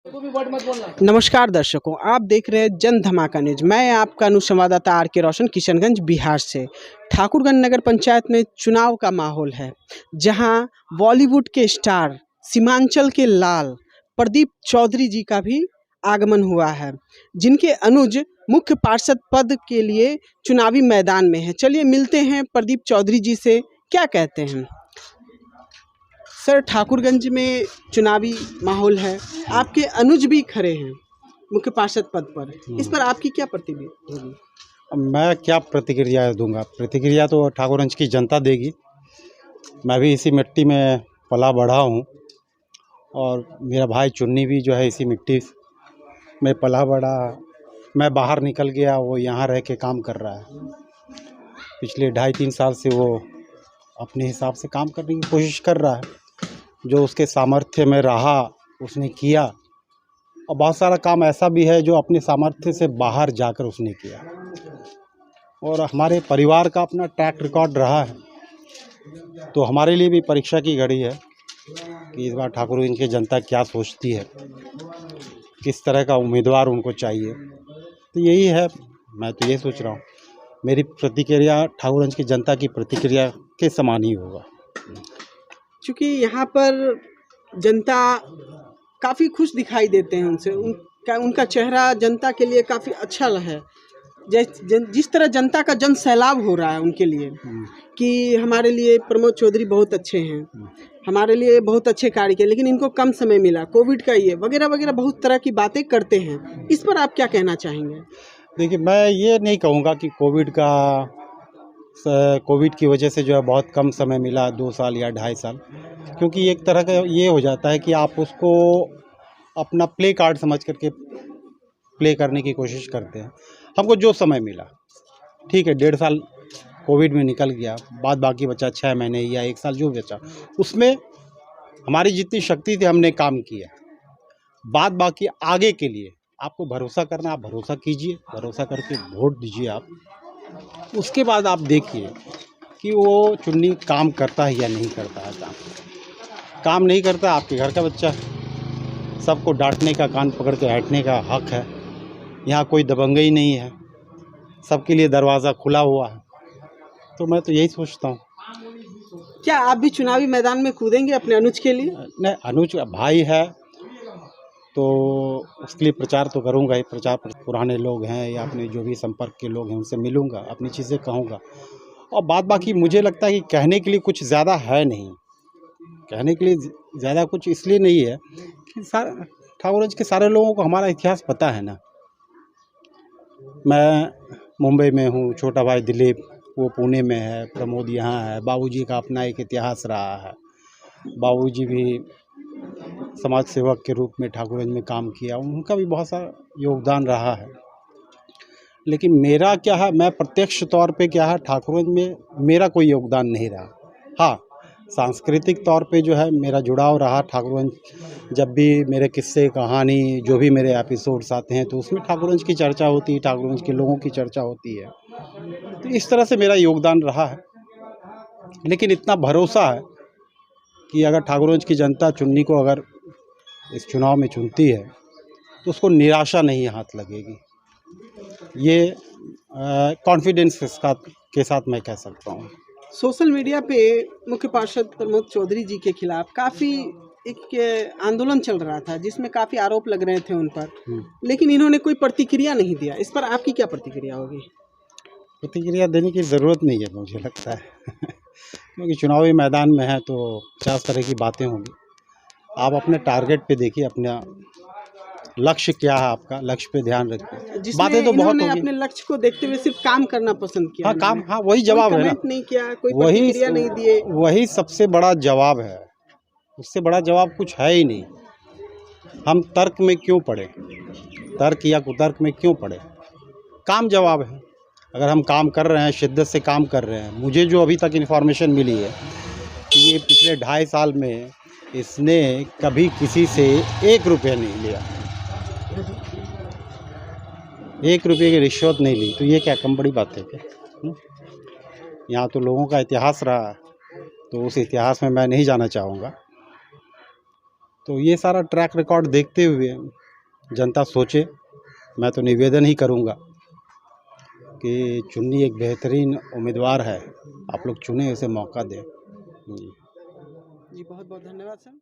नमस्कार दर्शकों, आप देख रहे हैं जन धमाका न्यूज। मैं आपका अनुसंवाददाता आर के रोशन, किशनगंज बिहार से। ठाकुरगंज नगर पंचायत में चुनाव का माहौल है, जहां बॉलीवुड के स्टार सीमांचल के लाल प्रदीप चौधरी जी का भी आगमन हुआ है, जिनके अनुज मुख्य पार्षद पद के लिए चुनावी मैदान में है। चलिए मिलते हैं प्रदीप चौधरी जी से, क्या कहते हैं। सर, ठाकुरगंज में चुनावी माहौल है, आपके अनुज भी खड़े हैं मुख्य पार्षद पद पर, इस पर आपकी क्या प्रतिक्रिया होगी? मैं क्या प्रतिक्रिया दूंगा? प्रतिक्रिया तो ठाकुरगंज की जनता देगी। मैं भी इसी मिट्टी में पला बढ़ा हूँ और मेरा भाई चुन्नी भी जो है इसी मिट्टी में पला बढ़ा। मैं बाहर निकल गया, वो यहाँ रह के काम कर रहा है। पिछले 2.5-3 साल से वो अपने हिसाब से काम करने की कोशिश कर रहा है। जो उसके सामर्थ्य में रहा उसने किया, और बहुत सारा काम ऐसा भी है जो अपने सामर्थ्य से बाहर जाकर उसने किया। और हमारे परिवार का अपना ट्रैक रिकॉर्ड रहा है, तो हमारे लिए भी परीक्षा की घड़ी है कि इस बार ठाकुरगंज की जनता क्या सोचती है, किस तरह का उम्मीदवार उनको चाहिए। तो यही है, मैं तो ये सोच रहा हूँ मेरी प्रतिक्रिया ठाकुरगंज की जनता की प्रतिक्रिया के समान ही होगा। क्योंकि यहाँ पर जनता काफ़ी खुश दिखाई देते हैं, उनका चेहरा जनता के लिए काफ़ी अच्छा है। जिस तरह जनता का जन सैलाब हो रहा है उनके लिए कि हमारे लिए प्रमोद चौधरी बहुत अच्छे हैं, हमारे लिए बहुत अच्छे कार्य किए, लेकिन इनको कम समय मिला, कोविड का ये वगैरह वगैरह बहुत तरह की बातें करते हैं। इस पर आप क्या कहना चाहेंगे? देखिए, मैं ये नहीं कहूँगा कि कोविड की वजह से जो है बहुत कम समय मिला, 2 साल या 2.5 साल, क्योंकि एक तरह का ये हो जाता है कि आप उसको अपना प्ले कार्ड समझ करके प्ले करने की कोशिश करते हैं। हमको जो समय मिला, ठीक है, 1.5 साल कोविड में निकल गया, बाद बाकी बचा 6 महीने या 1 साल जो बचा, उसमें हमारी जितनी शक्ति थी हमने काम किया। बाद बाकी आगे के लिए आपको भरोसा करना, आप भरोसा कीजिए, भरोसा करके वोट दीजिए आप। उसके बाद आप देखिए कि वो चुन्नी काम करता है या नहीं करता है। काम नहीं करता, आपके घर का बच्चा है, सबको डांटने का, कान पकड़ के हटने का हक है। यहाँ कोई दबंगई नहीं है, सबके लिए दरवाज़ा खुला हुआ है। तो मैं तो यही सोचता हूँ। क्या आप भी चुनावी मैदान में कूदेंगे अपने अनुज के लिए? नहीं, अनुज भाई है तो उसके लिए प्रचार तो करूँगा ही। पुराने लोग हैं या अपने जो भी संपर्क के लोग हैं उनसे मिलूँगा, अपनी चीज़ें कहूँगा। और बाद बाकी मुझे लगता है कि कहने के लिए कुछ ज़्यादा है नहीं। कहने के लिए ज़्यादा कुछ इसलिए नहीं है कि ठाकुरगंज के सारे लोगों को हमारा इतिहास पता है ना। मैं मुंबई में हूँ, छोटा भाई दिलीप वो पुणे में है, प्रमोद यहाँ है। बाबूजी का अपना एक इतिहास रहा है। बाबूजी भी समाज सेवक के रूप में ठाकुरगंज में काम किया, उनका भी बहुत सारा योगदान रहा है। लेकिन मेरा क्या है, मैं प्रत्यक्ष तौर पे क्या है, ठाकुरगंज में मेरा कोई योगदान नहीं रहा। हाँ, सांस्कृतिक तौर पे जो है मेरा जुड़ाव रहा ठाकुरगंज। जब भी मेरे किस्से कहानी जो भी मेरे एपिसोड्स आते हैं तो उसमें ठाकुरगंज की चर्चा होती है, ठाकुरगंज के लोगों की चर्चा होती है। तो इस तरह से मेरा योगदान रहा है। लेकिन इतना भरोसा है कि अगर ठाकुरगंज की जनता चुन्नी को अगर इस चुनाव में चुनती है तो उसको निराशा नहीं हाथ लगेगी। ये कॉन्फिडेंस के साथ मैं कह सकता हूँ। सोशल मीडिया पे मुख्य पार्षद प्रमोद चौधरी जी के खिलाफ काफ़ी एक आंदोलन चल रहा था, जिसमें काफ़ी आरोप लग रहे थे उन पर, लेकिन इन्होंने कोई प्रतिक्रिया नहीं दिया। इस पर आपकी क्या प्रतिक्रिया होगी? प्रतिक्रिया देने की ज़रूरत नहीं है मुझे लगता है क्योंकि चुनावी मैदान में है तो 50 तरह की बातें होंगी। आप अपने टारगेट पे देखिए, अपना लक्ष्य क्या है, आपका लक्ष्य पे ध्यान रखिए। बातें तो बहुत होगी। अपने लक्ष्य को देखते हुए सिर्फ काम करना पसंद किया। हाँ, काम, हाँ, वही जवाब है ना। नहीं किया, कोई प्रतिक्रिया नहीं दिए, वही सबसे बड़ा जवाब है। उससे बड़ा जवाब कुछ है ही नहीं। हम तर्क में क्यों पड़े, तर्क या कुतर्क में क्यों पड़े? काम जवाब है। अगर हम काम कर रहे हैं, शिद्दत से काम कर रहे हैं। मुझे जो अभी तक इन्फॉर्मेशन मिली है कि ये पिछले 2.5 साल में इसने कभी किसी से 1 रुपया नहीं लिया, 1 रुपये की रिश्वत नहीं ली। तो ये क्या कम बड़ी बात है क्या? यहाँ तो लोगों का इतिहास रहा है, तो उस इतिहास में मैं नहीं जाना चाहूँगा। तो ये सारा ट्रैक रिकॉर्ड देखते हुए जनता सोचे। मैं तो निवेदन ही करूँगा कि चुन्नी एक बेहतरीन उम्मीदवार है, आप लोग चुने, उसे मौका दें। जी। जी बहुत बहुत धन्यवाद सर।